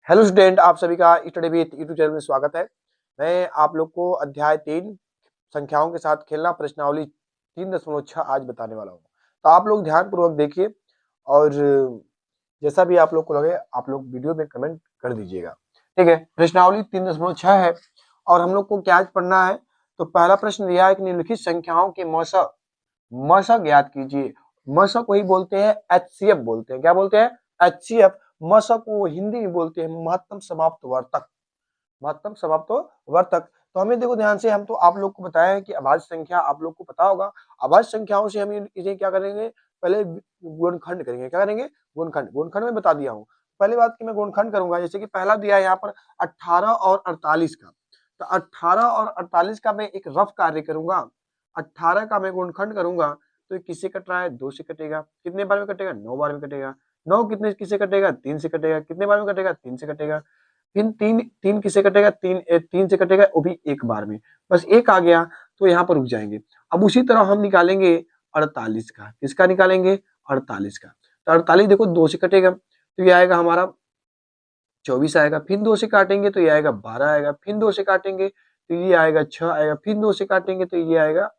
Hello student, आप सभी का स्टडी विद यूट्यूब चैनल में स्वागत है। मैं आप लोग को अध्याय 3 संख्याओं के साथ खेलना प्रश्नावली 3.6 आज बताने वाला हूँ। तो आप लोग ध्यानपूर्वक देखिए और जैसा भी आप लोग को लगे आप लोग वीडियो में कमेंट कर दीजिएगा। ठीक है, प्रश्नावली 3.6 है और हम लोग को क्या आज पढ़ना है। तो पहला प्रश्न दिया है कि निम्नलिखित संख्याओं के मौसा ज्ञात कीजिए। मौसा को ही बोलते हैं HCF बोलते हैं। क्या बोलते हैं? HCF। मौसा को हिंदी में बोलते हैं महत्तम समाप्त वर्तक। महत्तम समाप्त वर्तक। तो हमें देखो ध्यान से, हम तो आप लोग को बताया है कि अभाज्य संख्या आप लोग को पता होगा। अभाज्य संख्याओं से हम इसे क्या करेंगे, पहले गुणनखंड करेंगे। क्या करेंगे? गुणनखंड। गुणनखंड में बता दिया हूँ। पहली बात कि मैं गुणनखंड करूंगा, जैसे कि पहला दिया है यहाँ पर 18 और 48 का। तो 18 और 48 का मैं एक रफ कार्य करूंगा। 18 का मैं गुणनखंड करूंगा तो किससे कट रहा है? 2 से कटेगा। कितने बार में कटेगा? 9 बार में कटेगा। 9 कितने किससे कटेगा? 3 से कटेगा। कितने बार में कटेगा? 3 से कटेगा। फिर 3 किससे कटेगा? 3 से कटेगा, वो भी एक बार में। बस एक आ गया तो यहाँ पर रुक जाएंगे। अब उसी तरह हम निकालेंगे 48 का। किसका निकालेंगे? 48 का। तो 48 देखो 2 से कटेगा तो ये आएगा हमारा 24 आएगा। फिर 2 से काटेंगे तो ये आएगा 12 आएगा। फिर 2 से काटेंगे तो ये आएगा 6 आएगा। फिर 2 से काटेंगे तो ये आएगा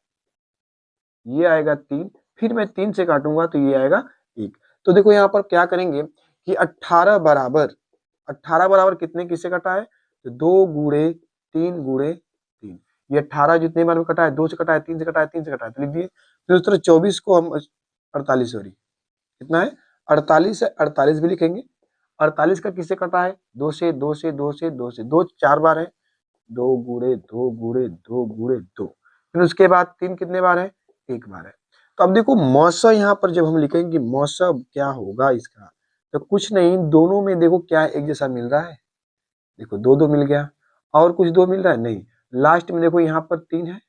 3। फिर मैं 3 से काटूंगा तो ये आएगा 1। तो देखो यहाँ पर क्या करेंगे कि 18 बराबर कितने किससे कटा है? तो 2 गुणे 3 गुणे 3। ये 18 जितने बार में कटा है, 2 से कटा है, 3 से कटा है, 3 से कटा है, तो लिख दिए। फिर उस तरह 24 को हम 48 सॉरी कितना है? 48 है। 48 भी लिखेंगे। 48 का किससे कटा है? 2 से 2 से 2 से 2 से 2 4 बार है। 2 गुणे 2 गुणे 2 गुणे 2। फिर उसके बाद 3 कितने बार है? 1 बार है। तो अब देखो मौसा यहाँ पर जब हम लिखेंगे मौसा क्या होगा इसका, तो कुछ नहीं, दोनों में देखो क्या एक जैसा मिल रहा है। देखो 2 2 मिल गया और कुछ 2 मिल रहा है नहीं। लास्ट में देखो यहाँ पर 3 है।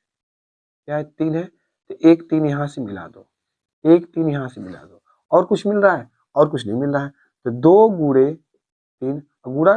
क्या है? 3 है। तो एक 3 यहाँ से मिला दो, एक 3 यहाँ से मिला दो। और कुछ मिल रहा है? और कुछ नहीं मिल रहा है। तो 2 गुणे 3 गुणा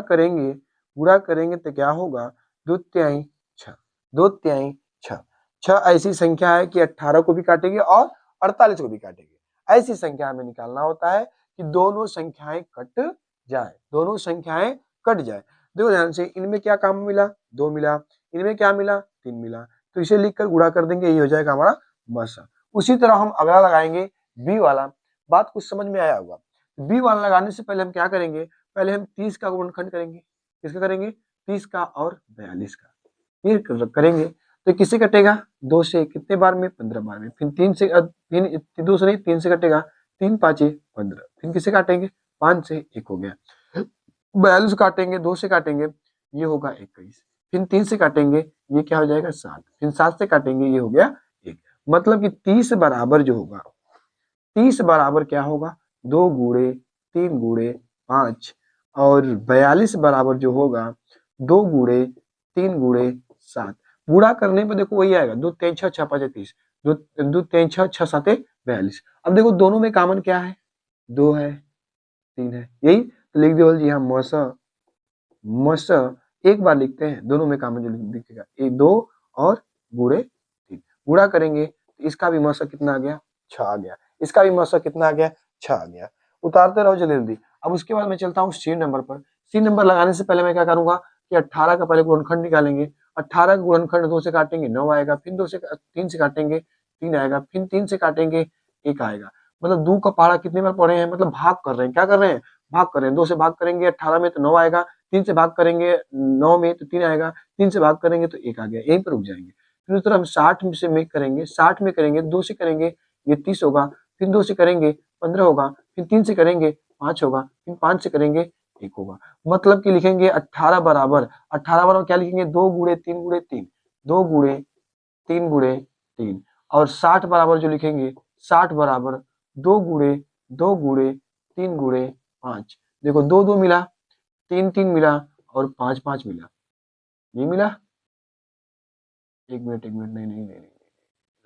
करेंगे तो क्या होगा? 2 तिहाई 6। 2 तिहाई 6। 6 ऐसी संख्या है कि 18 को भी काटेगी और 48 को भी काटेगी। ऐसी संख्या हमें निकालना होता है कि दोनों संख्याएं कट जाए। दोनों संख्याएं कट जाए। देखो ध्यान से, इनमें क्या काम मिला? 2 मिला। इनमें क्या मिला? 3 मिला। तो इसे लिखकर गुणा कर देंगे, ये हो जाएगा हमारा मौसा। उसी तरह हम अगला लगाएंगे बी वाला। बात कुछ समझ में आया होगा। बी वाला लगाने से पहले हम क्या करेंगे? पहले हम 30 का गुणनखंड करेंगे। किसका करेंगे? 30 का और 42 का। ये करेंगे तो किससे कटेगा? 2 से। कितने बार में? 15 बार में। फिर 3 से फिर 2 से नहीं, 3 से कटेगा। 3 5 15। फिर किससे काटेंगे? 5 से। 1 हो गया। 42 काटेंगे, 2 से काटेंगे, ये होगा 21। फिर 3 से काटेंगे, ये क्या हो जाएगा? 7। फिर 7 से काटेंगे, ये हो गया 1। मतलब कि 30 बराबर जो होगा, 30 बराबर क्या होगा? 2 गुणे 3 गुणे 5 और 42 बराबर जो होगा 2 गुणे 3 गुणे 7। गुणा करने पर देखो वही आएगा। 2 3 6 6 5 30। 2 2 3 6 6 7 42। अब देखो दोनों में कॉमन क्या है? 2 है, 3 है, यही तो लिख दिया जी। हाँ मौसा एक बार लिखते हैं, दोनों में कॉमन जो दिखेगा एक 2 और गुणे 3। गुणा करेंगे तो इसका भी मौसा कितना आ गया? 6 आ गया। इसका भी मौसा कितना आ गया? 6 आ गया। उतारते रहो जल्दी जल्दी। अब उसके बाद मैं चलता हूँ सी नंबर पर। सी नंबर लगाने से पहले मैं क्या करूंगा कि 18 का पहले गुणनखंड निकालेंगे। 18 का गुणनखंड 2 से काटेंगे 9 आएगा। फिर 3 से काटेंगे 3 आएगा। फिर 3 से काटेंगे 1 आएगा। मतलब 2 का पहाड़ा कितने बार पढ़े हैं? मतलब भाग कर रहे हैं। क्या कर रहे हैं? भाग कर रहे हैं। 2 से भाग करेंगे 18 में तो 9 आएगा। 3 से भाग करेंगे 9 में तो 3 आएगा। 3 से भाग करेंगे तो 1 आ गया। यहीं पर रुक जाएंगे। फिर उस तरह हम 60 में से में करेंगे, 60 में करेंगे, 2 से करेंगे ये 30 होगा। फिर 2 से करेंगे 15 होगा। फिर 3 से करेंगे 5 होगा। फिर 5 से करेंगे 1 होगा। मतलब कि लिखेंगे 18 बराबर क्या लिखेंगे? 2 गुणे 3 गुणे 3। 2 गुणे 3 गुणे 3। और 60 बराबर जो लिखेंगे 60 बराबर 2 गुणे 2 गुणे 3 गुणे 5। देखो 2 2 मिला, 3 3 मिला और 5 5 मिला। ये मिला। एक मिनट नहीं,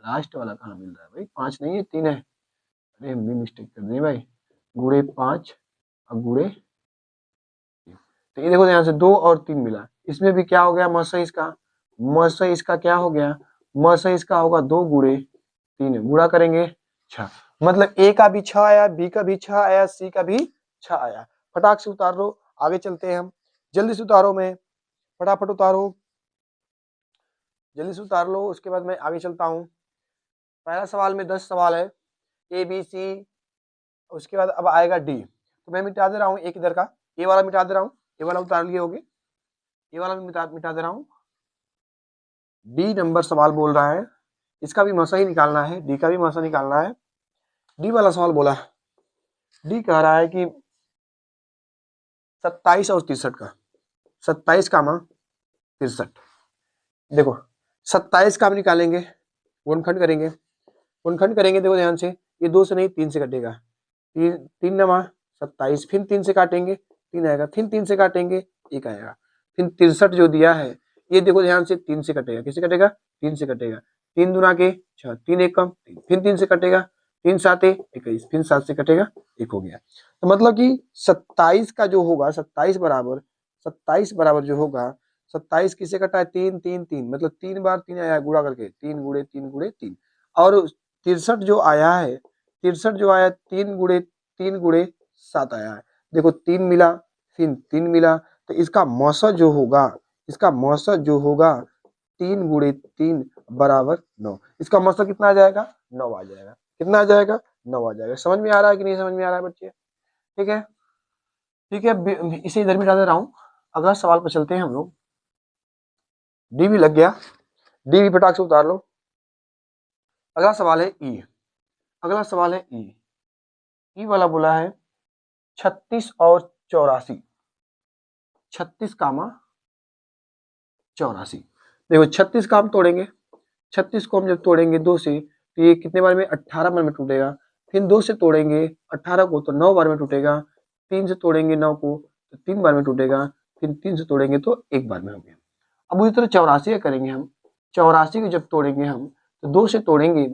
लास्ट वाला कहाँ मिल रहा है भाई? 5 नहीं है, 3 है। अरे हम भी मिस्टेक कर दी भाई। गुणे 5 और गुणे, तो ये देखो यहाँ से 2 और 3 मिला। इसमें भी क्या हो गया? मौसा इसका क्या हो गया? मौसा इसका होगा 2 गुणे 3। गुणा करेंगे 6। मतलब ए का भी 6 आया, बी का भी 6 आया, सी का भी 6 आया। फटाक से उतार लो। आगे चलते हैं हम। जल्दी से उतारो, मैं फटाफट उतारो, जल्दी से उतार लो। उसके बाद मैं आगे चलता हूँ। पहला सवाल में 10 सवाल है, ए बी सी, उसके बाद अब आएगा डी। तो मैं मिटा दे रहा हूँ एक इधर का, ए वाला मिटा दे रहा हूँ, ए वाला उतार लिए होगे, ए वाला भी मिटा दे रहा हूँ। डी नंबर सवाल बोल रहा है, इसका भी मसा ही निकालना है, डी का भी मसा निकालना है। डी वाला सवाल बोला, डी कह रहा है कि 27 और 63 का, 27 का मान 63। देखो 27 का हम निकालेंगे, गुणनखंड करेंगे, गुणनखंड करेंगे, देखो ध्यान से, ये 2 से नहीं 3 से कटेगा, 3 नमा 27, फिर 3 से काटेंगे 3 आएगा, फिर 3 से काटेंगे 1 आएगा, फिर 63 जो दिया है ये देखो ध्यान से 3 से कटेगा, किससे कटेगा, 3 से कटेगा, 3 दूना के 6, 3 एक कम 3, फिर 3 से कटेगा, 3 साते 21, फिर 7 से कटेगा 1 हो गया। तो मतलब कि 27 का जो होगा, 27 बराबर जो होगा, 27 किससे कटा है, 3 3 3, मतलब 3 बार 3 आया गुणा करके, 3 गुणे 3 गुणे 3, और 63 जो आया है, 63 जो आया 3 गुणे 7 आया है। देखो 3 मिला, फिर 3 मिला, तो इसका मौसा जो होगा, इसका मौसा जो होगा 3 गुणे 3 बराबर 9। इसका मौसा कितना आ जाएगा, 9 आ जाएगा। कितना आ जाएगा, 9 आ जाएगा। समझ में आ रहा है कि नहीं समझ में आ रहा है बच्चे? ठीक है, ठीक है, इसे इधर मिटा दे रहा हूँ। अगला सवाल पर चलते हैं हम लोग। डी भी लग गया, डी भी फटाक से उतार लो। अगला सवाल है ई, अगला सवाल है ई, ई वाला बोला है 36 और 84, 36 कामा 84। देखो 36 का हम तोड़ेंगे, 36 को हम जब तोड़ेंगे 2 से, तो ये कितने बार में, 18 बार में टूटेगा। फिर 2 से तोड़ेंगे 18 को तो 9 बार में टूटेगा, 3 से तोड़ेंगे 9 को तो 3 बार में टूटेगा, फिर 3 से तोड़ेंगे तो 1 बार में हो गया। अब उसी तरह 84 का करेंगे हम, 84 को जब तोड़ेंगे हम तो 2 से तोड़ेंगे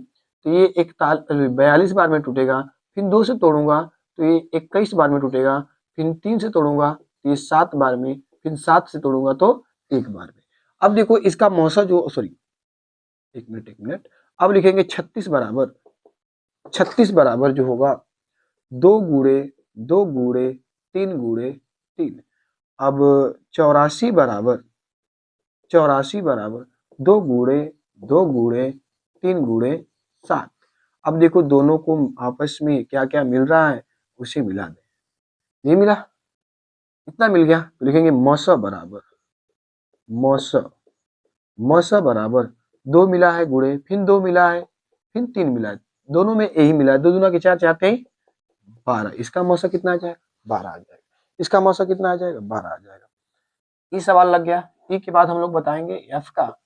तो ये 42 बार में टूटेगा, फिर 2 से तोड़ूंगा तो ये 21 बार में टूटेगा, फिर 3 से तोड़ूंगा तो ये 7 बार में, फिर 7 से तोड़ूंगा तो 1 बार में। अब देखो इसका मौसा जो, सॉरी एक मिनट, अब लिखेंगे 36 बराबर जो होगा 2 गुणे 3 गुणे 3। अब 84 बराबर 2 गुणे 3 गुणे 7। अब देखो दोनों को आपस में क्या क्या मिल रहा है उसे मिला दे। ये मिला, इतना मिल गया, तो लिखेंगे मौसा बराबर, मौसा बराबर 2 मिला है गुणे, फिर 2 मिला है, फिर 3 मिला है, दोनों में यही मिला है, 2 दूना के 4 चाहते हैं 12। इसका मौसा कितना आ जाएगा, 12 आ जाएगा। इसका मौसा कितना आ जाएगा, 12 आ जाएगा। ये सवाल लग गया। ई के बाद हम लोग बताएंगे एफ का।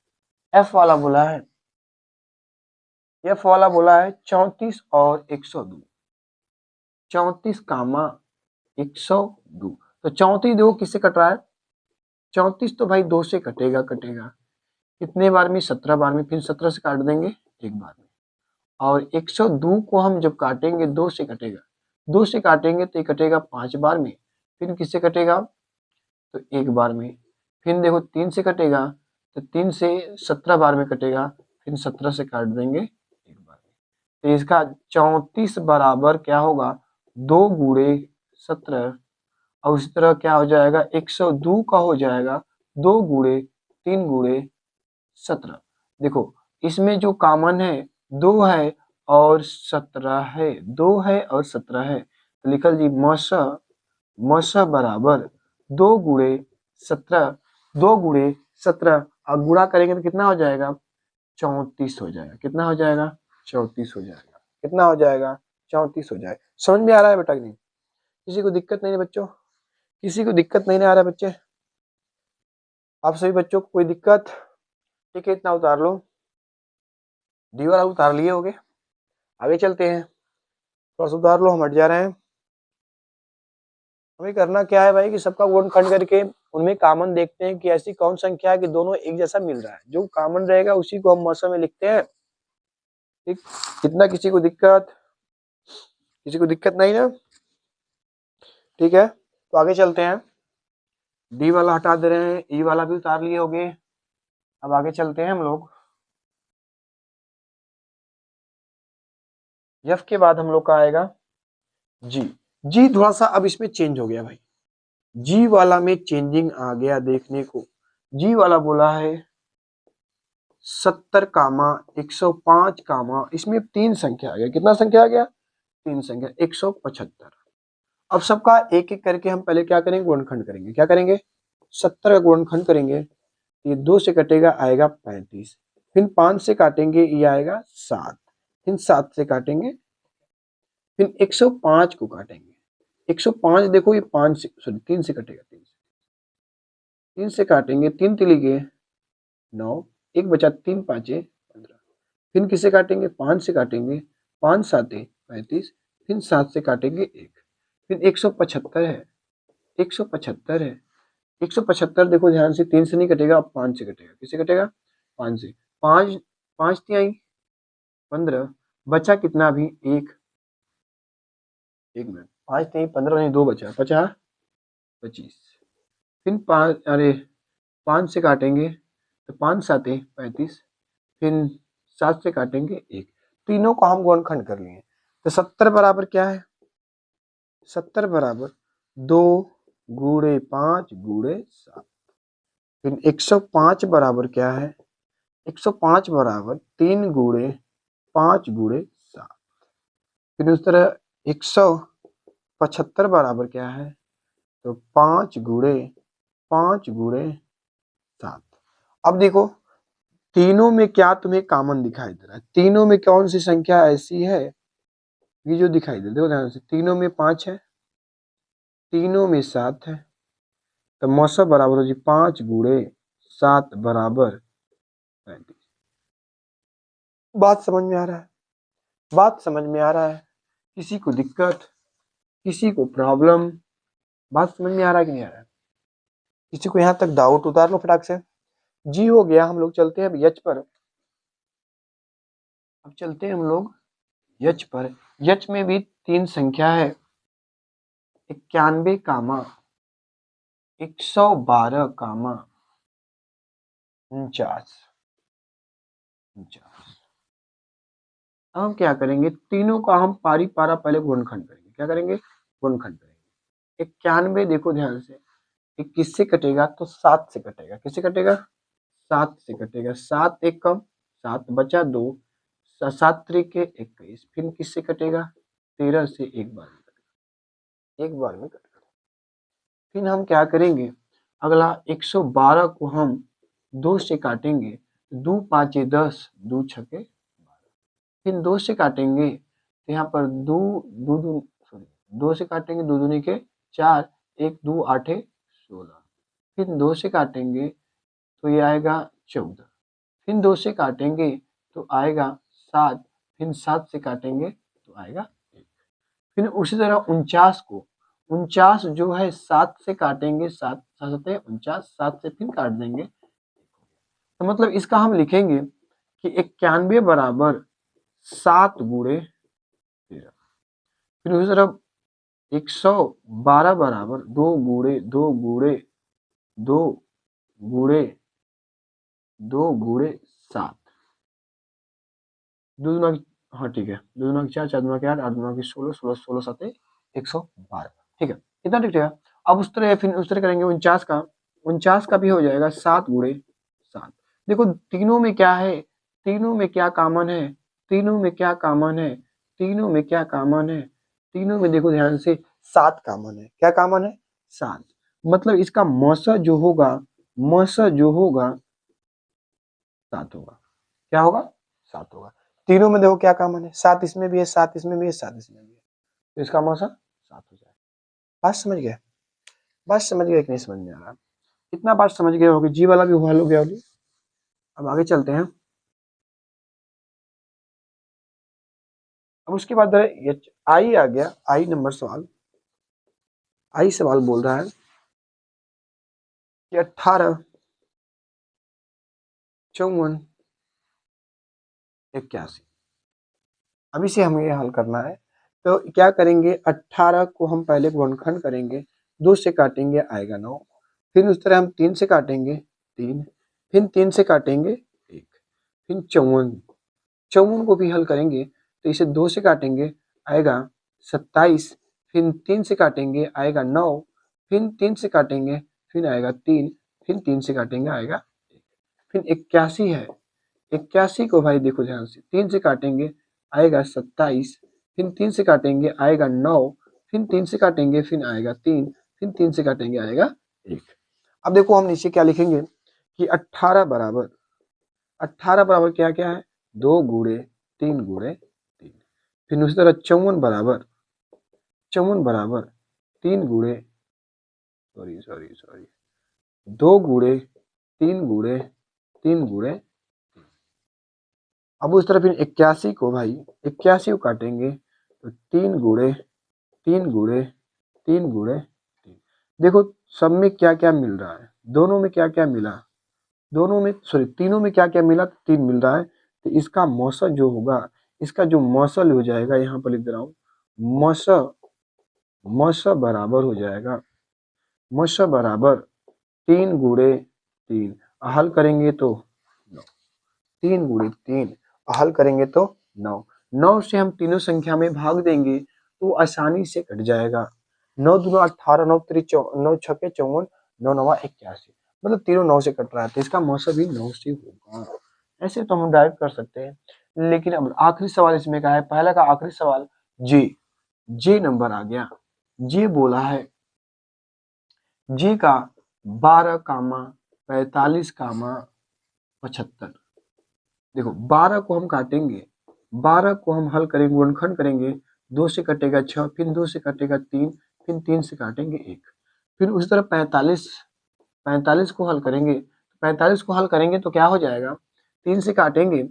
एफ वाला बोला है, एफ वाला बोला है 34 और 102, 34 कामा 102। तो 34 देखो किससे कट रहा है, 34 तो भाई 2 से कटेगा, कितने बार में, 17 बार में, फिर 17 से काट देंगे 1 बार में। और 102 को हम जब काटेंगे 2 से कटेगा, 2 से काटेंगे तो ये कटेगा 5 बार में, फिर किससे कटेगा तो 1 बार में, फिर देखो 3 से कटेगा तो 3 से 17 बार में कटेगा, फिर 17 से काट देंगे 1 बार में। तो इसका 34 बराबर क्या होगा, 2 गुणे 17, और उसी तरह क्या हो जाएगा 102 का हो जाएगा 2 गुणे 3 गुणे 17। देखो इसमें जो कॉमन है 2 है और 17 है, 2 है और 17 है, तो लिखल जी मौसा बराबर 2 गुणे 17, 2 गुणे 17 और गुणा करेंगे तो कितना हो जाएगा, 34 हो जाएगा। कितना हो जाएगा, 34 हो जाएगा। कितना हो जाएगा, 34 हो जाएगा। समझ में आ रहा है बेटा कि नहीं? किसी को दिक्कत नहीं है बच्चों, किसी को दिक्कत नहीं आ रहा है बच्चे? आप सभी बच्चों को कोई दिक्कत? ठीक है, इतना उतार लो, डी वाला उतार लिए होगे। आगे चलते हैं, थोड़ा सा उतार लो, हम हट जा रहे हैं। हमें करना क्या है भाई कि सबका गुणनखंड करके उनमें कॉमन देखते हैं कि ऐसी कौन संख्या है कि दोनों एक जैसा मिल रहा है, जो कॉमन रहेगा उसी को हम मौसम में लिखते हैं। ठीक, कितना किसी को दिक्कत, किसी को दिक्कत नहीं ना? ठीक है, तो आगे चलते हैं। डी वाला हटा दे रहे हैं, ई वाला भी उतार लिए होगे। अब आगे चलते हैं हम लोग। एफ के बाद हम लोग का आएगा जी। जी थोड़ा सा अब इसमें चेंज हो गया भाई, जी वाला में चेंजिंग आ गया देखने को। जी वाला बोला है 70 कामा 105 कामा, इसमें 3 संख्या आ गया। कितना संख्या आ गया? 3 संख्या, 175। अब सबका एक एक करके हम पहले क्या करेंगे? गुणनखंड करेंगे। क्या करेंगे? 70 का गुणनखंड करेंगे। ये 2 से कटेगा, आएगा 35। फिर 5 से काटेंगे, ये आएगा 7। फिर 7 से काटेंगे, फिर 105 को काटेंगे। 105 देखो, ये 5 से सॉरी 3 से कटेगा। 3 से काटेंगे, 3 तिली के 9, एक बचा, 3 पाँचे 15। फिर किससे काटेंगे? 5 से काटेंगे, 5 साते 35। फिर 7 से काटेंगे 1। फिर 175 है, 175 है। 175 देखो ध्यान से, 3 से नहीं कटेगा, अब 5 से कटेगा। किससे कटेगा? 5 से। 5 5 तिहाई 15, बचा कितना? अभी 1 मिनट। 5 तिहाई 15 नहीं, 2 बचा, 25। फिर 5, अरे 5 से काटेंगे तो 5 साते 35। फिर 7 से काटेंगे 1। तीनों को हम गुणनखंड कर लिए। तो 70 बराबर क्या है? 70 बराबर 2 गुणे 5 गुणे 7। फिर 105 बराबर क्या है? 105 बराबर 3 गुणे 5 गुणे 7। फिर उस तरह 175 बराबर क्या है? तो 5 गुणे 5 गुणे 7। अब देखो तीनों में क्या तुम्हें कॉमन दिखाई दे रहा है? तीनों में कौन सी संख्या ऐसी है ये जो दिखाई दे? देखो ध्यान से, तीनों में 5 है, तीनों में 7 है। तो मौसम बराबर हो जी 5 गुणे 7 बराबर 35। बात समझ में आ रहा है? बात समझ में आ रहा है? किसी को दिक्कत, किसी को प्रॉब्लम? बात समझ में आ रहा है कि नहीं आ रहा है? किसी को यहाँ तक डाउट? उतार लो फटाक से। जी हो गया, हम लोग चलते हैं अब यच पर। अब चलते हैं हम लोग यच पर। यच में भी 3 संख्या है, 91 कामा 112 कामा 49। अब हम क्या करेंगे? तीनों का हम पारी पारा पहले गुणनखंड करेंगे। क्या करेंगे? गुणनखंड करेंगे। 91 देखो ध्यान से, ये किससे कटेगा? तो 7 से कटेगा। किससे कटेगा? 7 से कटेगा। 7 एक कम, 7 बचा 2, 7 त्रिके 21। फिर किससे कटेगा? 13 से एक बार में कटेगा, एक बार में कटेगा। फिर हम क्या करेंगे? अगला 112 को हम 2 से काटेंगे, 2 पाँचे 10, 2 छके 12। फिर 2 से काटेंगे तो यहाँ पर 2 2 2 सॉरी 2 से काटेंगे, 2 दूनी के 4, 1 2 आठे 16। फिर 2 से काटेंगे तो ये आएगा 14। फिर 2 से काटेंगे तो आएगा 7। फिर 7 से काटेंगे तो आएगा 1। फिर उसी तरह 49 को, 49 जो है 7 से काटेंगे, 7 7 49, 7 से फिर काट देंगे। तो मतलब इसका हम लिखेंगे कि 91 बराबर 7 गुणे 13। फिर उसी तरह 112 बराबर 2 गुणे 2 गुणे 2 गुणे 2 गुणे 7। दो दुना, हाँ ठीक है, 2 दुना 4, 4 दुना 8, 8 दुना 16, 16 16 7 112। ठीक है, इतना ठीक है। अब उस तरह फिर उस तरह करेंगे 49 का भी हो जाएगा 7 गुणे 7। देखो तीनों में क्या है? तीनों में क्या कॉमन है? तीनों में क्या कॉमन है? तीनों में क्या कॉमन है? तीनों में देखो ध्यान से 7 कॉमन है। क्या कॉमन है? 7। मतलब इसका मौसा जो होगा, मौसा जो होगा 7 होगा। क्या होगा? 7 होगा। तीनों में देखो क्या कॉमन है? 7 इसमें भी है, 7 इसमें भी है, 7 इसमें भी है। तो इसका मौसा 7 हो जाएगा। बात समझ गए? बात समझ गए कि नहीं समझ में आ रहा? इतना बात समझ गए होगी। जी वाला भी हुआ हो गया होगी। अब आगे चलते हैं। अब उसके बाद आई आ गया। आई नंबर सवाल, आई सवाल बोल रहा है कि 18 54 81। अभी से हमें हल करना है। तो क्या करेंगे? 18 को हम पहले गुणनखंड करेंगे, 2 से काटेंगे आएगा 9। फिर उस तरह हम 3 से काटेंगे 3, फिर 3 से काटेंगे 1। फिर 54, 54 को भी हल करेंगे तो इसे 2 से काटेंगे आएगा 27। फिर 3 से काटेंगे आएगा 9। फिर 3 से काटेंगे फिर आएगा 3, फिर 3 से काटेंगे आएगा 1। फिर 81 है, 81 को भाई देखो ध्यान से 3 से काटेंगे आएगा 27, फिर 3 से काटेंगे आएगा 9, फिर 3 से काटेंगे फिर आएगा 3, फिर 3 से काटेंगे आएगा 1। अब देखो हम नीचे क्या लिखेंगे कि 18 बराबर क्या क्या है 2 गुणे 3 गुणे 3। फिर उसी तरह 54 बराबर 3 गुणे सॉरी 2 गुणे 3 गुणे 3 गुणे। अब उस तरह फिर 81 को भाई 81 को काटेंगे तो 3 गुणे 3 गुणे 3 गुणे 3। देखो सब में क्या क्या मिल रहा है, दोनों में क्या क्या मिला, दोनों में सॉरी तीनों में क्या क्या मिला, 3 मिल रहा है। तो इसका मौसा जो होगा, इसका जो मौसल हो जाएगा यहाँ पर लिख दे रहा हूँ, मौसा बराबर हो जाएगा, मौसा बराबर 3 गुणे 3, हल करेंगे तो 9, 3 गुणे 3 हल करेंगे तो 9, 9 से हम तीनों संख्या में भाग देंगे तो आसानी से कट जाएगा। 9 दूना 18, 9 छके 54, 9 नवा 81, मतलब तीनों 9 से कट रहा है तो इसका मौसा भी 9 से होगा। ऐसे तो हम डायरेक्ट कर सकते हैं, लेकिन अब आखिरी सवाल इसमें का है, पहला का आखिरी सवाल जे नंबर आ गया। जे बोला है जे का 12, 45, 75। देखो 12 को हम काटेंगे, 12 को हम हल करेंगे, गुणनखंड करेंगे, 2 से कटेगा 6, फिर 2 से कटेगा 3, फिर 3 से काटेंगे 1। फिर उसी तरह 45 को हल करेंगे, 45 को हल करेंगे तो क्या हो जाएगा, 3 से काटेंगे,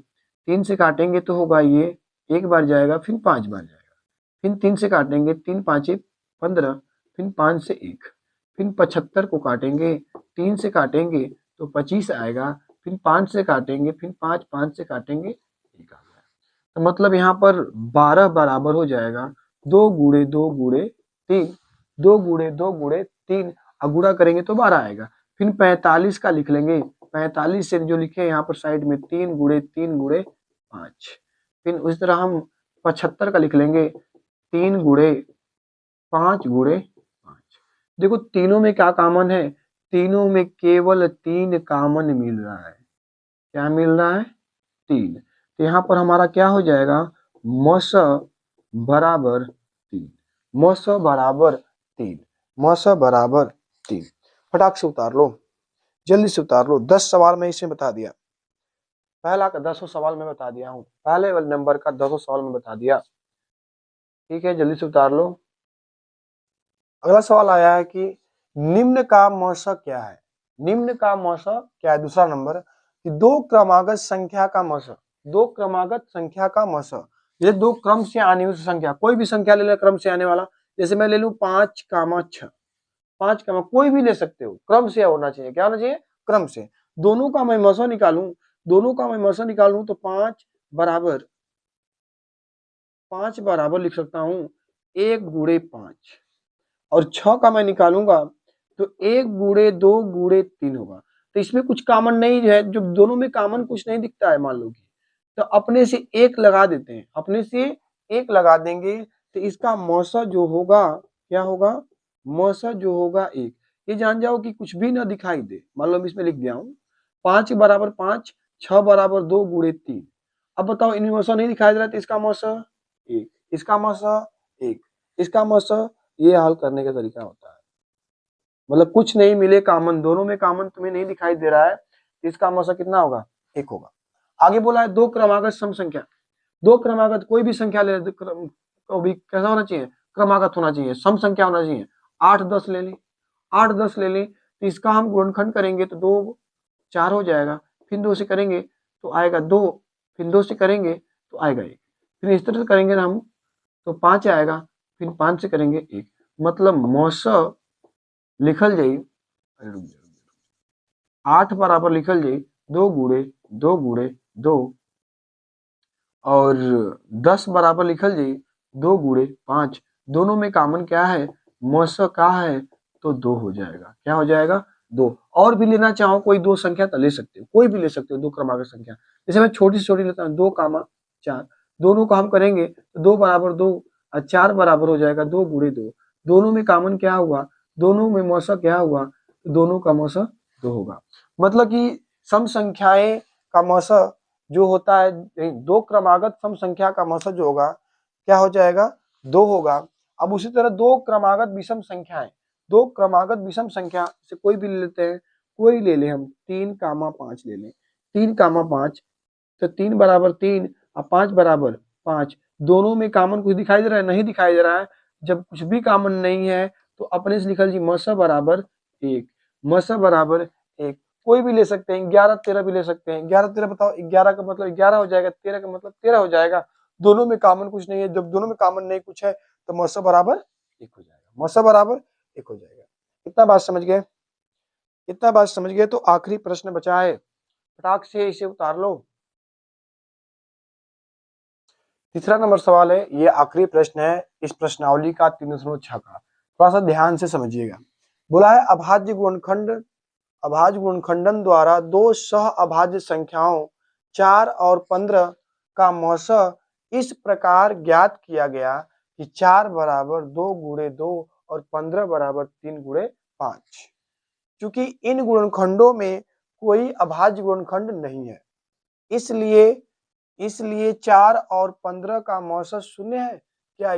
3 से काटेंगे तो होगा ये 1 बार जाएगा, फिर 5 बार जाएगा, फिर 3 से काटेंगे, 3 5 15, फिर 5 से 1, फिर 75 को काटेंगे, 3 से काटेंगे तो 25 आएगा, फिर 5 से काटेंगे, फिर 5 से काटेंगे 1 आ गया। तो मतलब यहाँ पर 12 बराबर हो जाएगा 2 गुणे 2 गुणे 3, 2 गुणे 2 गुणे 3, और गुणा करेंगे तो 12 आएगा। फिर 45 का लिख लेंगे, 45 से जो लिखे यहाँ पर साइड में 3 गुणे 3 गुणे 5। फिर उस तरह हम 75 का लिख लेंगे, 3 गुणे 5 गुणे 5। देखो तीनों में क्या कॉमन है, तीनों में केवल 3 कॉमन मिल रहा है। क्या मिल रहा है, 3। तो यहाँ पर हमारा क्या हो जाएगा, मौसा बराबर 3, मौसा बराबर 3, मौसा बराबर 3। फटाक से उतार लो, जल्दी से उतार लो। 10 सवाल मैं इसमें बता दिया, पहला का 10 सवाल मैं बता दिया हूँ, पहले वाले नंबर का 10 सवाल मैं बता दिया। ठीक है, जल्दी से उतार लो। अगला सवाल आया है कि निम्न का मौसा क्या है, निम्न का मौसा क्या है। दूसरा नंबर कि 2 क्रमागत संख्या का मौसा, 2 क्रमागत संख्या का मौसा, ये 2 क्रम से आने वाली संख्या, कोई भी संख्या ले ले क्रम से आने वाला, जैसे मैं ले लूं 5, 6, 5 कोई भी ले सकते हो, क्रम से होना चाहिए, क्या होना चाहिए, क्रम से। दोनों का मैं मौसा निकालूं, दोनों का मैं मौसा निकालूं तो 5 बराबर लिख सकता हूं 1 गुणे 5, और 6 का मैं निकालूंगा तो 1 गुणे 2 गुणे 3 होगा। तो इसमें कुछ कॉमन नहीं है, जो दोनों में कॉमन कुछ नहीं दिखता है मान लो कि, तो अपने से 1 लगा देते हैं, अपने से 1 लगा देंगे तो इसका मौसा जो होगा क्या होगा, मौसा जो होगा 1। ये जान जाओ कि कुछ भी ना दिखाई दे, मान लो मैं इसमें लिख दिया हूँ 5 बराबर 5, 6 बराबर 2 गुणे 3। अब बताओ इनमें मौसा नहीं दिखाई दे रहा तो इसका मौसा 1, इसका मौसा 1, इसका मौसा, ये हल करने का तरीका होता है। मतलब कुछ नहीं मिले कॉमन, दोनों में कॉमन तुम्हें नहीं दिखाई दे रहा है, इसका मौसा कितना होगा, 1 होगा। आगे बोला है 2 क्रमागत सम संख्या, 2 क्रमागत कोई भी संख्या ले तो भी कैसा होना चाहिए, क्रमागत होना चाहिए, सम संख्या होना चाहिए। 8 10 ले ली, 8 10 ले ली तो इसका हम गुणनखंड करेंगे तो 2 4 हो जाएगा, फिर 2 से करेंगे तो आएगा 2, फिर 2 से करेंगे तो आएगा 1, फिर इस तरह से करेंगे ना हम तो 5 आएगा, फिर 5 से करेंगे 1, मतलब मौसा लिखल जाई 8 बराबर लिखल जाई 2 गुणे 2 गुणे 2, और 10 बराबर लिखल जाई 2 गुणे 5। दोनों में कॉमन क्या है, मौसा का है तो 2 हो जाएगा, क्या हो जाएगा 2। और भी लेना चाहो कोई 2 संख्या तो ले सकते हो, कोई भी ले सकते हो 2 क्रमागत संख्या। जैसे मैं छोटी से छोटी लेता हूँ 2 4, दोनों का हम करेंगे तो 2 बराबर 2 और 4 बराबर हो जाएगा 2 गुणे 2। दोनों में कॉमन क्या हुआ, दोनों में मौसा क्या हुआ, दोनों का मौसा 2 होगा। मतलब कि सम संख्याएं का मौसा जो होता है, दो क्रमागत सम संख्या का मौसा जो होगा क्या हो जाएगा, 2 होगा। अब उसी तरह दो क्रमागत विषम संख्याएं, दो क्रमागत विषम संख्या से कोई भी ले लेते हैं, कोई ले लें हम 3, 5 ले लें, 3, 5, तो 3 बराबर 3 और 5 बराबर 5, दोनों में कॉमन कुछ दिखाई दे रहा है, नहीं दिखाई दे रहा है। जब कुछ भी कॉमन नहीं है तो अपने से लिखल जी मसा बराबर 1, मसा बराबर 1। कोई भी ले सकते हैं, 11, 13 भी ले सकते हैं। 11, 13 बताओ, 11 का मतलब 11 हो जाएगा, 13 का मतलब 13 हो जाएगा। दोनों में कॉमन कुछ नहीं है, जब दोनों में कॉमन नहीं कुछ है तो मसा बराबर 1 हो जाएगा, मसा बराबर 1 हो जाएगा। इतना बात समझ गए, इतना बात समझ गए तो आखिरी प्रश्न बचा है, फटाक से इसे उतार लो। तीसरा नंबर सवाल है, ये आखिरी प्रश्न है इस प्रश्नावली का 3.6 का, थोड़ा सा ध्यान से समझिएगा। बोला है अभाज्य गुणनखंडन द्वारा दो सह अभाज्य संख्याओं 4 और 15 का मौसा इस प्रकार ज्ञात किया गया कि 4 बराबर 2 गुणे 2 और 15 बराबर 3 गुणे 5। क्योंकि इन गुणनखंडों में कोई अभाज्य गुणनखंड नहीं है, इसलिए 4 और 15 का मौसा शून्य है। क्या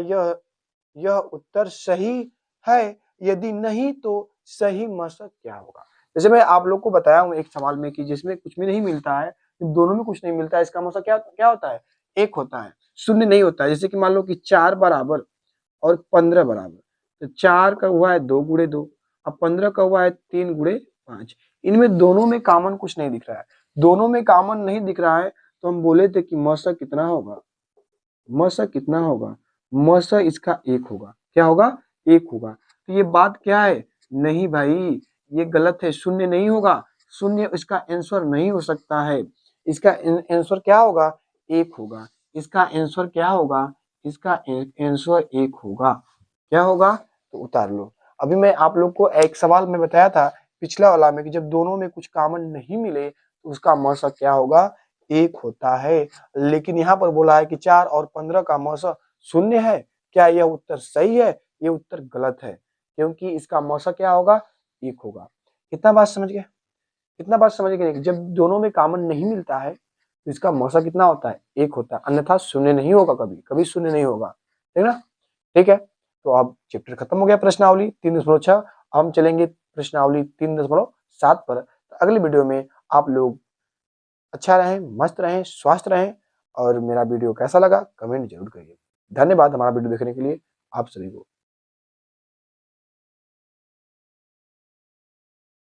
यह उत्तर सही है? यदि नहीं तो सही मौसा क्या होगा? जैसे मैं आप लोग को बताया हूं एक सवाल में कि जिसमें कुछ भी नहीं मिलता है, दोनों में कुछ नहीं मिलता है, इसका मौसा क्या क्या होता है, 1 होता है, शून्य नहीं होता है। जैसे कि मान लो कि 4 बराबर और 15 बराबर, तो 4 का हुआ है 2 गुणे 2 और 15 का हुआ है 3 गुणे 5। इनमें दोनों में कॉमन कुछ नहीं दिख रहा है, दोनों में कॉमन नहीं दिख रहा है तो हम बोले थे कि मौसा कितना होगा, मौसा कितना होगा, मौसा इसका 1 होगा। क्या होगा, 1 होगा। तो ये बात क्या है, नहीं भाई ये गलत है, शून्य नहीं होगा, शून्य इसका आंसर नहीं हो सकता है। इसका आंसर क्या होगा, 1 होगा। इसका आंसर क्या होगा, इसका आंसर 1 होगा। क्या होगा, तो उतार लो। अभी मैं आप लोग को एक सवाल में बताया था पिछला वाला में कि जब दोनों में कुछ कॉमन नहीं मिले तो उसका मौसा क्या होगा, 1 होता है। लेकिन यहाँ पर बोला है कि 4 और 15 का मौसा शून्य है। क्या यह उत्तर सही है? ये उत्तर गलत है, क्योंकि इसका मौसा क्या होगा, 1 होगा। कितना बात समझ गए, कितना बात समझ गए? जब दोनों में कॉमन नहीं मिलता है तो इसका मौसा कितना होता है, 1 होता है, अन्यथा शून्य नहीं होगा, कभी कभी शून्य नहीं होगा। ठीक है ना, ठीक है। तो अब चैप्टर खत्म हो गया प्रश्नावली 3.6। हम चलेंगे प्रश्नावली 3.7 पर। तो अगली वीडियो में आप लोग अच्छा रहें, मस्त रहें, स्वस्थ रहें। और मेरा वीडियो कैसा लगा कमेंट जरूर करिए। धन्यवाद हमारा वीडियो देखने के लिए आप सभी को।